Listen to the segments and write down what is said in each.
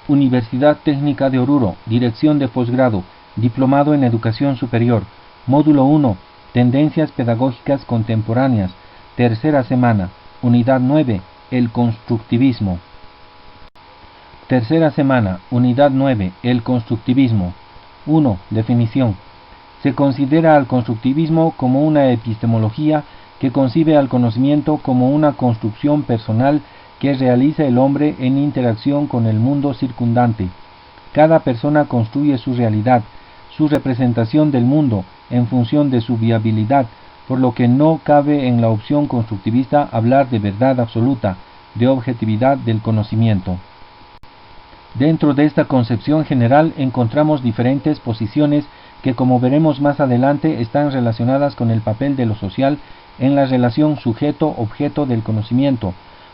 Universidad Técnica de Oruro, Dirección de Posgrado, Diplomado en Educación Superior, Módulo 1, Tendencias Pedagógicas Contemporáneas, tercera semana, Unidad 9, el constructivismo. Tercera semana, Unidad 9, el constructivismo. 1. Definición. Se considera al constructivismo como una epistemología que concibe al conocimiento como una construcción personal que realiza el hombre en interacción con el mundo circundante. Cada persona construye su realidad, su representación del mundo, en función de su viabilidad, por lo que no cabe en la opción constructivista hablar de verdad absoluta, de objetividad del conocimiento. Dentro de esta concepción general encontramos diferentes posiciones que, como veremos más adelante, están relacionadas con el papel de lo social en la relación sujeto-objeto del conocimiento.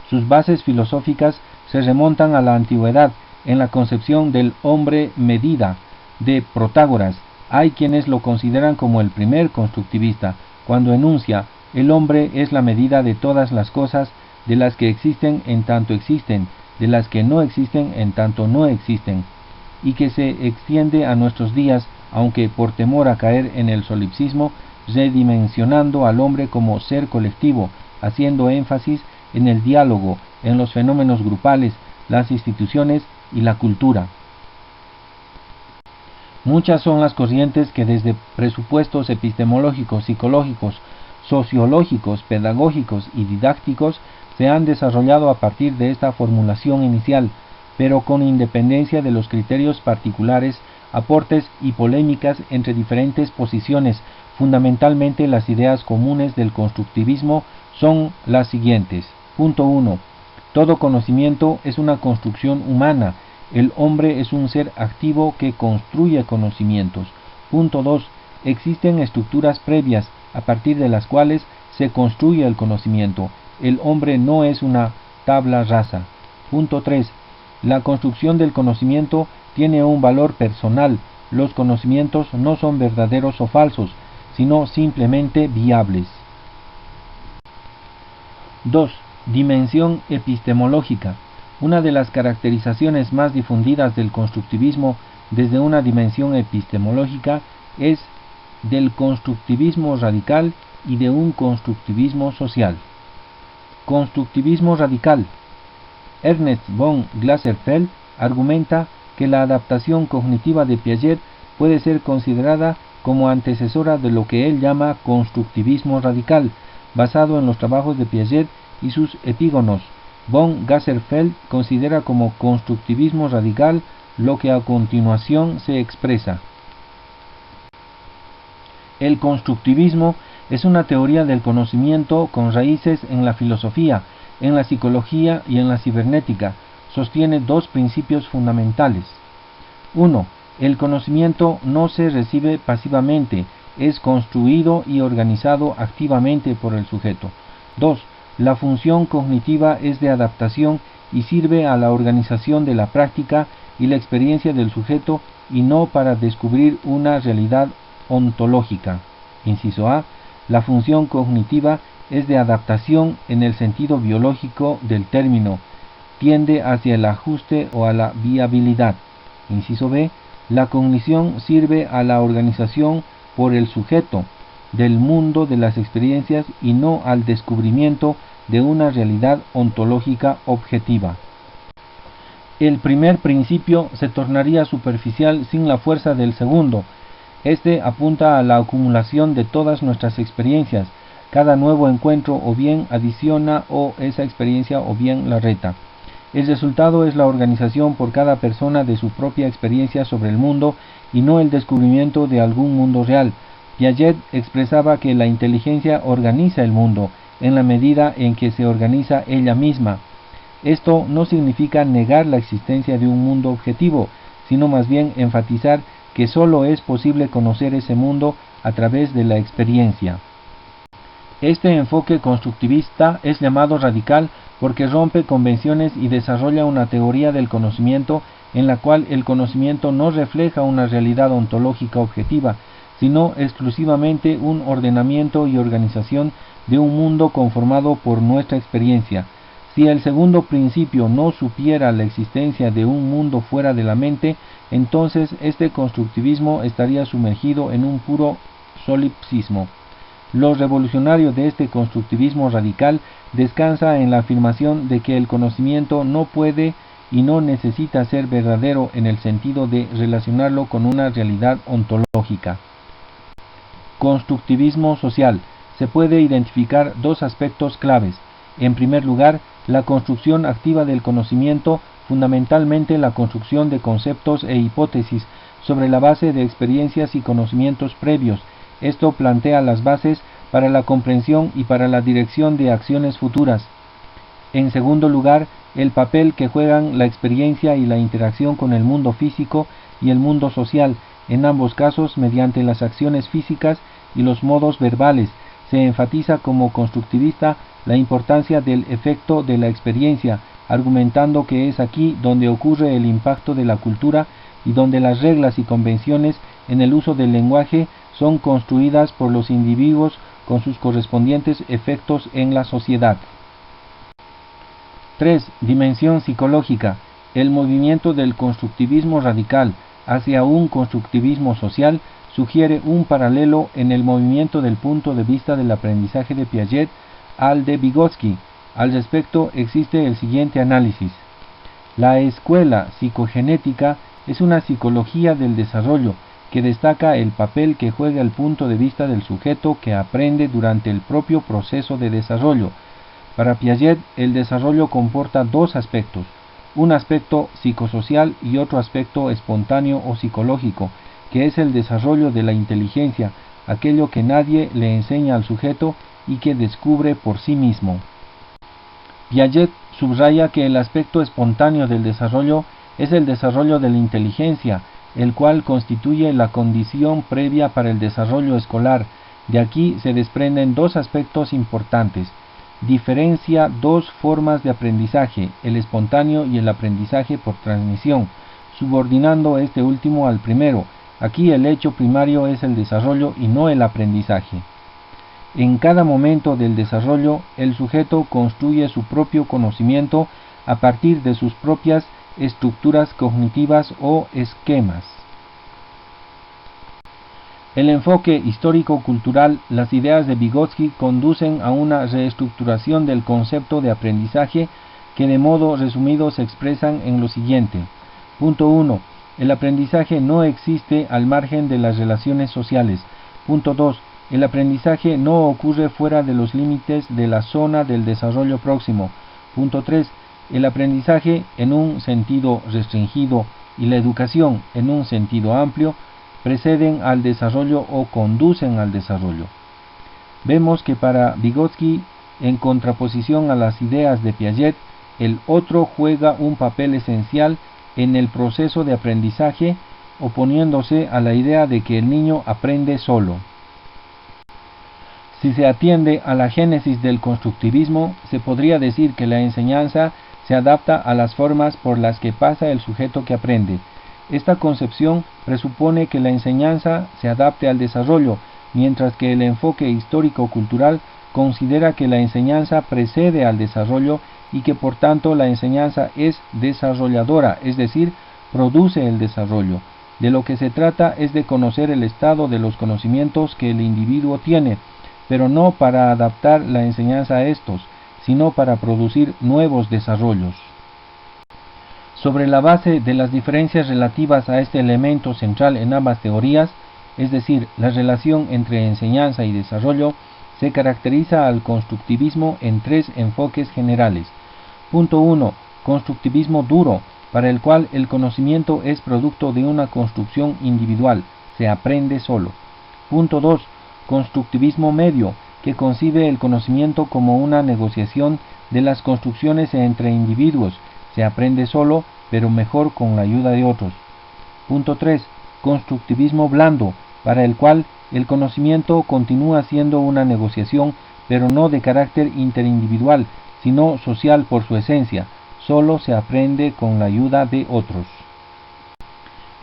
Sus bases filosóficas se remontan a la antigüedad, en la concepción del hombre medida de Protágoras. Hay quienes lo consideran como el primer constructivista, cuando enuncia: el hombre es la medida de todas las cosas, de las que existen en tanto existen, de las que no existen en tanto no existen, y que se extiende a nuestros días, aunque por temor a caer en el solipsismo, redimensionando al hombre como ser colectivo, haciendo énfasis en el diálogo, en los fenómenos grupales, las instituciones y la cultura. Muchas son las corrientes que desde presupuestos epistemológicos, psicológicos, sociológicos, pedagógicos y didácticos se han desarrollado a partir de esta formulación inicial, pero con independencia de los criterios particulares, aportes y polémicas entre diferentes posiciones. Fundamentalmente las ideas comunes del constructivismo son las siguientes. Punto 1. Todo conocimiento es una construcción humana. El hombre es un ser activo que construye conocimientos. Punto 2. Existen estructuras previas a partir de las cuales se construye el conocimiento. El hombre no es una tabla rasa. Punto 3. La construcción del conocimiento tiene un valor personal. Los conocimientos no son verdaderos o falsos, sino simplemente viables. 2. Dimensión epistemológica. Una de las caracterizaciones más difundidas del constructivismo desde una dimensión epistemológica es del constructivismo radical y de un constructivismo social. Constructivismo radical. Ernst von Glaserfeld argumenta que la adaptación cognitiva de Piaget puede ser considerada como antecesora de lo que él llama constructivismo radical, basado en los trabajos de Piaget y sus epígonos. Von Glaserfeld considera como constructivismo radical lo que a continuación se expresa. El constructivismo es una teoría del conocimiento con raíces en la filosofía, en la psicología y en la cibernética. Sostiene dos principios fundamentales. 1. El conocimiento no se recibe pasivamente, es construido y organizado activamente por el sujeto. 2. La función cognitiva es de adaptación y sirve a la organización de la práctica y la experiencia del sujeto y no para descubrir una realidad ontológica. Inciso A. La función cognitiva es de adaptación en el sentido biológico del término, tiende hacia el ajuste o a la viabilidad. Inciso B. La cognición sirve a la organización por el sujeto del mundo de las experiencias y no al descubrimiento de una realidad ontológica objetiva. El primer principio se tornaría superficial sin la fuerza del segundo. Este apunta a la acumulación de todas nuestras experiencias. Cada nuevo encuentro o bien adiciona esa experiencia o bien la reta. El resultado es la organización por cada persona de su propia experiencia sobre el mundo y no el descubrimiento de algún mundo real. Piaget expresaba que la inteligencia organiza el mundo en la medida en que se organiza ella misma. Esto no significa negar la existencia de un mundo objetivo, sino más bien enfatizar que sólo es posible conocer ese mundo a través de la experiencia. Este enfoque constructivista es llamado radical porque rompe convenciones y desarrolla una teoría del conocimiento en la cual el conocimiento no refleja una realidad ontológica objetiva, sino exclusivamente un ordenamiento y organización de un mundo conformado por nuestra experiencia. Si el segundo principio no supiera la existencia de un mundo fuera de la mente, entonces este constructivismo estaría sumergido en un puro solipsismo. Lo revolucionario de este constructivismo radical descansa en la afirmación de que el conocimiento no puede y no necesita ser verdadero en el sentido de relacionarlo con una realidad ontológica. Constructivismo social. Se puede identificar dos aspectos claves. En primer lugar, la construcción activa del conocimiento, fundamentalmente la construcción de conceptos e hipótesis sobre la base de experiencias y conocimientos previos. Esto plantea las bases para la comprensión y para la dirección de acciones futuras. En segundo lugar, el papel que juegan la experiencia y la interacción con el mundo físico y el mundo social, en ambos casos mediante las acciones físicas y los modos verbales. Se enfatiza como constructivista la importancia del efecto de la experiencia, argumentando que es aquí donde ocurre el impacto de la cultura y donde las reglas y convenciones en el uso del lenguaje son construidas por los individuos con sus correspondientes efectos en la sociedad. 3. Dimensión psicológica. El movimiento del constructivismo radical hacia un constructivismo social sugiere un paralelo en el movimiento del punto de vista del aprendizaje de Piaget al de Vygotsky. Al respecto existe el siguiente análisis. La escuela psicogenética es una psicología del desarrollo que destaca el papel que juega el punto de vista del sujeto que aprende durante el propio proceso de desarrollo. Para Piaget, el desarrollo comporta dos aspectos, un aspecto psicosocial y otro aspecto espontáneo o psicológico, que es el desarrollo de la inteligencia, aquello que nadie le enseña al sujeto y que descubre por sí mismo. Piaget subraya que el aspecto espontáneo del desarrollo es el desarrollo de la inteligencia, el cual constituye la condición previa para el desarrollo escolar. De aquí se desprenden dos aspectos importantes. Diferencia dos formas de aprendizaje, el espontáneo y el aprendizaje por transmisión, subordinando este último al primero. Aquí el hecho primario es el desarrollo y no el aprendizaje. En cada momento del desarrollo, el sujeto construye su propio conocimiento a partir de sus propias estructuras cognitivas o esquemas. El enfoque histórico-cultural, las ideas de Vygotsky conducen a una reestructuración del concepto de aprendizaje que de modo resumido se expresan en lo siguiente. Punto 1. El aprendizaje no existe al margen de las relaciones sociales. Punto 2. El aprendizaje no ocurre fuera de los límites de la zona del desarrollo próximo. Punto 3. El aprendizaje en un sentido restringido y la educación en un sentido amplio preceden al desarrollo o conducen al desarrollo. Vemos que para Vygotsky, en contraposición a las ideas de Piaget, el otro juega un papel esencial en el proceso de aprendizaje, oponiéndose a la idea de que el niño aprende solo. Si se atiende a la génesis del constructivismo, se podría decir que la enseñanza se adapta a las formas por las que pasa el sujeto que aprende. Esta concepción presupone que la enseñanza se adapte al desarrollo, mientras que el enfoque histórico-cultural considera que la enseñanza precede al desarrollo y que por tanto la enseñanza es desarrolladora, es decir, produce el desarrollo. De lo que se trata es de conocer el estado de los conocimientos que el individuo tiene, pero no para adaptar la enseñanza a estos, sino para producir nuevos desarrollos. Sobre la base de las diferencias relativas a este elemento central en ambas teorías, es decir, la relación entre enseñanza y desarrollo, se caracteriza al constructivismo en tres enfoques generales. Punto 1. Constructivismo duro, para el cual el conocimiento es producto de una construcción individual, se aprende solo. Punto 2. Constructivismo medio, que concibe el conocimiento como una negociación de las construcciones entre individuos, se aprende solo, pero mejor con la ayuda de otros. Punto 3. Constructivismo blando, para el cual el conocimiento continúa siendo una negociación, pero no de carácter interindividual, sino social por su esencia, solo se aprende con la ayuda de otros.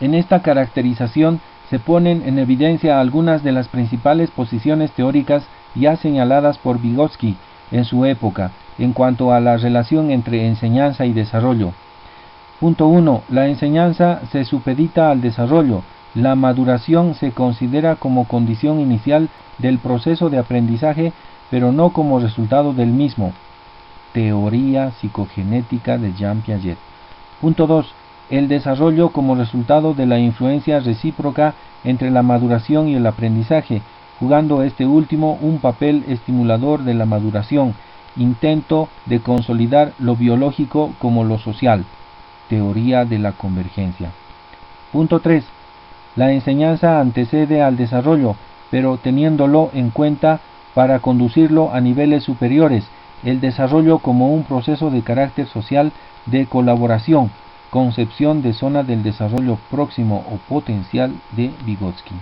En esta caracterización se ponen en evidencia algunas de las principales posiciones teóricas ya señaladas por Vygotsky en su época, en cuanto a la relación entre enseñanza y desarrollo. Punto 1. La enseñanza se supedita al desarrollo. La maduración se considera como condición inicial del proceso de aprendizaje, pero no como resultado del mismo. Teoría psicogenética de Jean Piaget. Punto 2. El desarrollo como resultado de la influencia recíproca entre la maduración y el aprendizaje, jugando este último un papel estimulador de la maduración, intento de consolidar lo biológico como lo social. Teoría de la convergencia. Punto 3. La enseñanza antecede al desarrollo, pero teniéndolo en cuenta para conducirlo a niveles superiores, el desarrollo como un proceso de carácter social de colaboración, concepción de zona del desarrollo próximo o potencial de Vygotsky.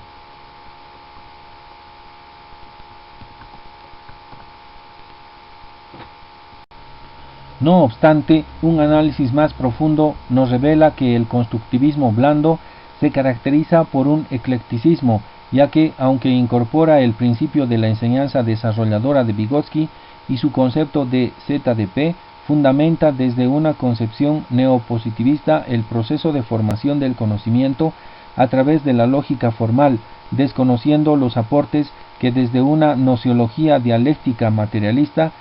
No obstante, un análisis más profundo nos revela que el constructivismo blando se caracteriza por un eclecticismo, ya que, aunque incorpora el principio de la enseñanza desarrolladora de Vygotsky y su concepto de ZDP, fundamenta desde una concepción neopositivista el proceso de formación del conocimiento a través de la lógica formal, desconociendo los aportes que desde una nociología dialéctica materialista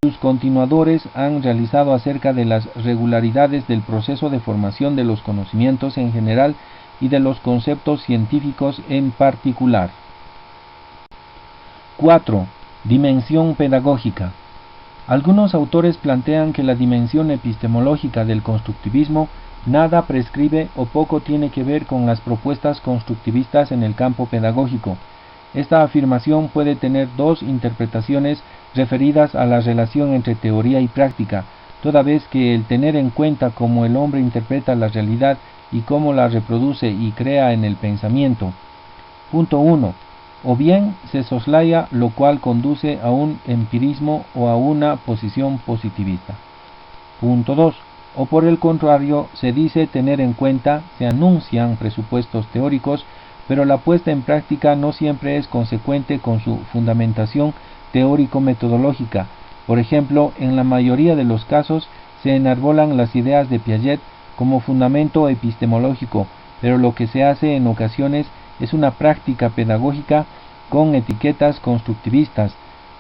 sus continuadores han realizado acerca de las regularidades del proceso de formación de los conocimientos en general y de los conceptos científicos en particular. 4. Dimensión pedagógica. Algunos autores plantean que la dimensión epistemológica del constructivismo nada prescribe o poco tiene que ver con las propuestas constructivistas en el campo pedagógico. Esta afirmación puede tener dos interpretaciones referidas a la relación entre teoría y práctica, toda vez que el tener en cuenta cómo el hombre interpreta la realidad y cómo la reproduce y crea en el pensamiento. Punto 1. O bien se soslaya, lo cual conduce a un empirismo o a una posición positivista. Punto 2. O por el contrario, se dice tener en cuenta, se anuncian presupuestos teóricos, pero la puesta en práctica no siempre es consecuente con su fundamentación teórico-metodológica. Por ejemplo, en la mayoría de los casos se enarbolan las ideas de Piaget como fundamento epistemológico, pero lo que se hace en ocasiones es una práctica pedagógica con etiquetas constructivistas,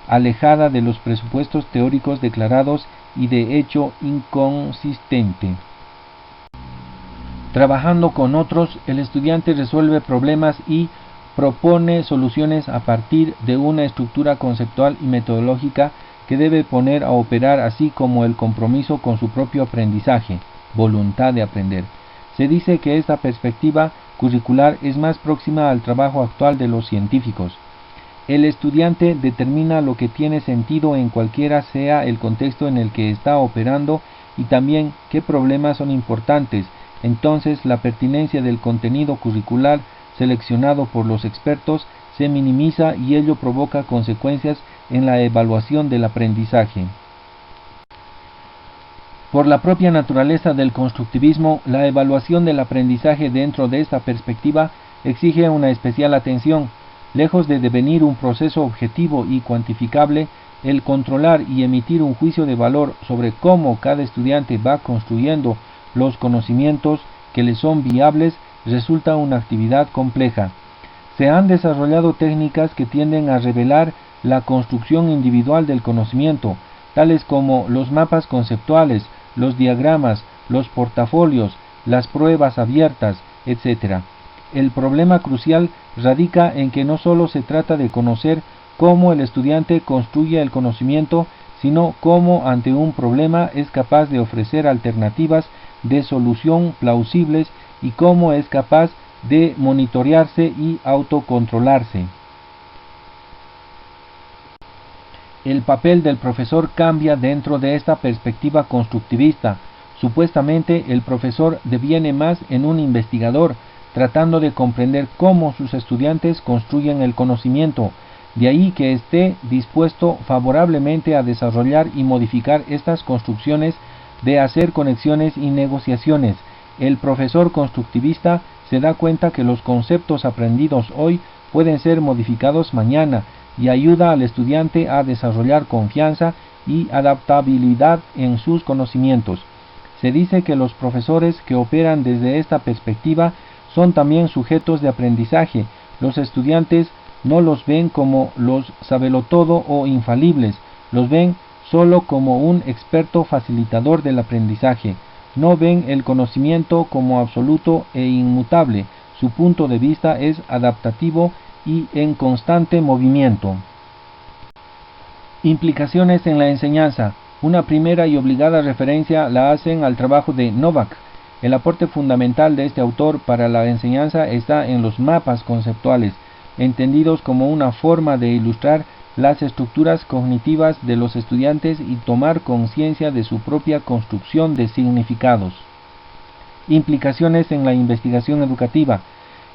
alejada de los presupuestos teóricos declarados y de hecho inconsistente. Trabajando con otros, el estudiante resuelve problemas y propone soluciones a partir de una estructura conceptual y metodológica que debe poner a operar, así como el compromiso con su propio aprendizaje, voluntad de aprender. Se dice que esta perspectiva curricular es más próxima al trabajo actual de los científicos. El estudiante determina lo que tiene sentido en cualquiera sea el contexto en el que está operando y también qué problemas son importantes. Entonces, la pertinencia del contenido curricular seleccionado por los expertos se minimiza y ello provoca consecuencias en la evaluación del aprendizaje. Por la propia naturaleza del constructivismo, la evaluación del aprendizaje dentro de esta perspectiva exige una especial atención. Lejos de devenir un proceso objetivo y cuantificable, el controlar y emitir un juicio de valor sobre cómo cada estudiante va construyendo los conocimientos que le son viables resulta una actividad compleja. Se han desarrollado técnicas que tienden a revelar la construcción individual del conocimiento, tales como los mapas conceptuales, los diagramas, los portafolios, las pruebas abiertas, etc. El problema crucial radica en que no solo se trata de conocer cómo el estudiante construye el conocimiento, sino cómo ante un problema es capaz de ofrecer alternativas de solución plausibles y cómo es capaz de monitorearse y autocontrolarse. El papel del profesor cambia dentro de esta perspectiva constructivista. Supuestamente el profesor deviene más en un investigador, tratando de comprender cómo sus estudiantes construyen el conocimiento. De ahí que esté dispuesto favorablemente a desarrollar y modificar estas construcciones, de hacer conexiones y negociaciones. El profesor constructivista se da cuenta que los conceptos aprendidos hoy pueden ser modificados mañana y ayuda al estudiante a desarrollar confianza y adaptabilidad en sus conocimientos. Se dice que los profesores que operan desde esta perspectiva son también sujetos de aprendizaje. Los estudiantes no los ven como los sabelotodo o infalibles, los ven solo como un experto facilitador del aprendizaje. No ven el conocimiento como absoluto e inmutable. Su punto de vista es adaptativo y en constante movimiento. Implicaciones en la enseñanza. Una primera y obligada referencia la hacen al trabajo de Novak. El aporte fundamental de este autor para la enseñanza está en los mapas conceptuales, entendidos como una forma de ilustrar las estructuras cognitivas de los estudiantes y tomar conciencia de su propia construcción de significados. Implicaciones en la investigación educativa.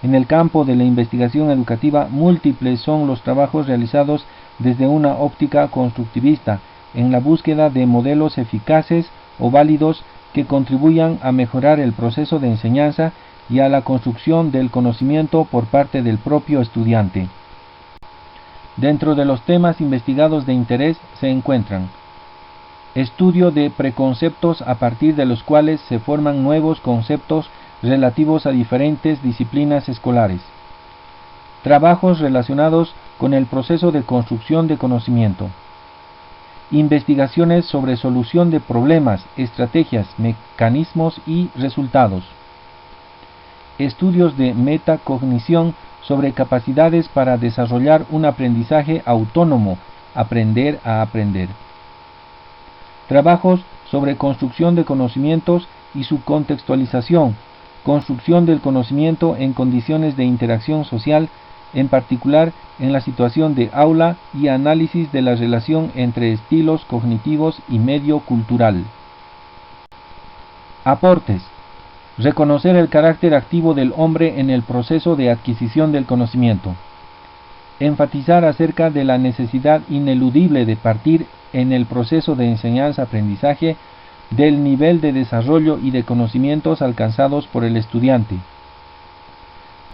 En el campo de la investigación educativa, múltiples son los trabajos realizados desde una óptica constructivista, en la búsqueda de modelos eficaces o válidos que contribuyan a mejorar el proceso de enseñanza y a la construcción del conocimiento por parte del propio estudiante. Dentro de los temas investigados de interés se encuentran: estudio de preconceptos a partir de los cuales se forman nuevos conceptos relativos a diferentes disciplinas escolares. Trabajos relacionados con el proceso de construcción de conocimiento. Investigaciones sobre solución de problemas, estrategias, mecanismos y resultados. Estudios de metacognición sobre capacidades para desarrollar un aprendizaje autónomo, aprender a aprender. Trabajos sobre construcción de conocimientos y su contextualización, construcción del conocimiento en condiciones de interacción social, en particular en la situación de aula, y análisis de la relación entre estilos cognitivos y medio cultural. Aportes. Reconocer el carácter activo del hombre en el proceso de adquisición del conocimiento. Enfatizar acerca de la necesidad ineludible de partir en el proceso de enseñanza-aprendizaje del nivel de desarrollo y de conocimientos alcanzados por el estudiante.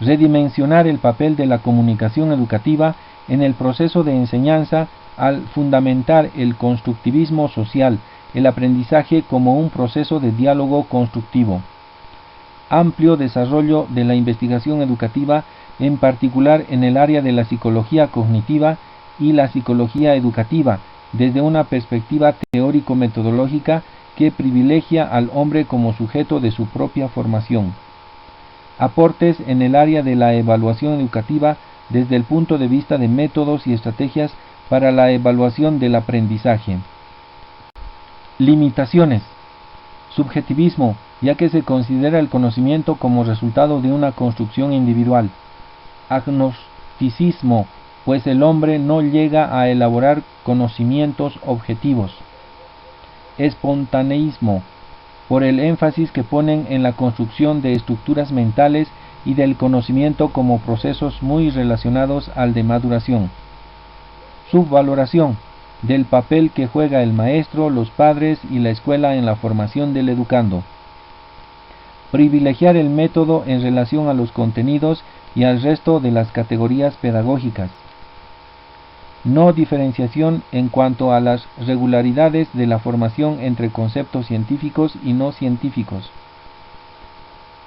Redimensionar el papel de la comunicación educativa en el proceso de enseñanza al fundamentar el constructivismo social, el aprendizaje como un proceso de diálogo constructivo. Amplio desarrollo de la investigación educativa, en particular en el área de la psicología cognitiva y la psicología educativa, desde una perspectiva teórico-metodológica que privilegia al hombre como sujeto de su propia formación. Aportes en el área de la evaluación educativa desde el punto de vista de métodos y estrategias para la evaluación del aprendizaje. Limitaciones. Subjetivismo, ya que se considera el conocimiento como resultado de una construcción individual. Agnosticismo, pues el hombre no llega a elaborar conocimientos objetivos. Espontaneísmo, por el énfasis que ponen en la construcción de estructuras mentales y del conocimiento como procesos muy relacionados al de maduración. Subvaloración, del papel que juega el maestro, los padres y la escuela en la formación del educando. Privilegiar el método en relación a los contenidos y al resto de las categorías pedagógicas. No diferenciación en cuanto a las regularidades de la formación entre conceptos científicos y no científicos.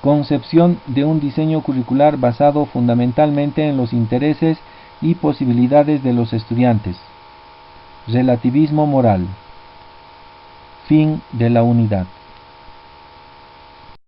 Concepción de un diseño curricular basado fundamentalmente en los intereses y posibilidades de los estudiantes. Relativismo moral. Fin de la unidad.